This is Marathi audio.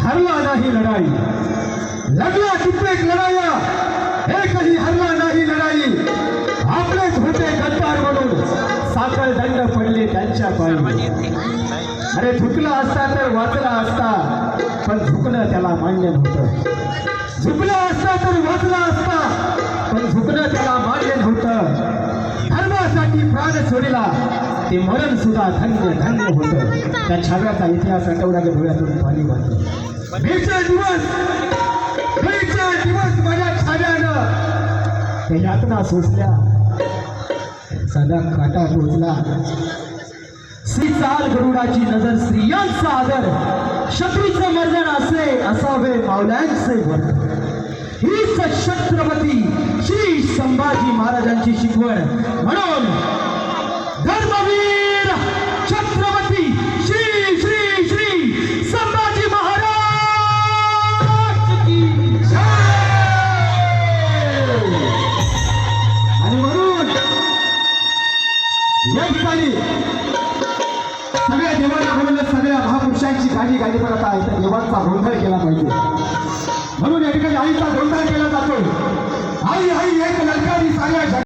हरला नाही लढाई, लढला कित्येक लढाया, एकही हरला नाही लढाई. आपलेच होते गद्दार म्हणून साखर दंड पडले त्यांच्या पायी. अरे झुकला असता तर वाचला असता, पण झुकणं त्याला मान्य नव्हतं. झुकला असता तर वाचला असता, पण झुकणं त्याला मान्य नव्हतं. धर्मासाठी प्राण सोडला ते मरण सुद्धा धन्य धन्य होतं. त्या छाव्याचा इतिहास आठवड्याच्या डोळ्यातून पाणी वाहतं. बेचाळीस दिवस माझ्या छाव्यानं त्या यातना सोसल्या, सदा काटा टोचला. श्री चाल गरुडाची नजर, स्त्रियांचा आदर, शत्रूचं मर्दन असे असावे मावल्यांचे वर्तन. हीच छत्रपती श्री संभाजी महाराजांची शिकवण. म्हणून धर्मवीर छत्रपती श्री श्री श्री संभाजी महाराज की जय. आणि म्हणून या ठिकाणी सगळ्या देवांना बोलवलं, सगळ्या महापुरुषांची गाणी गाणी पण आता आहे, देवांचा गोंधळ केला पाहिजे. म्हणून या ठिकाणी आईचा गोंधळ केला जातो. आई आई एक ललकारी साऱ्या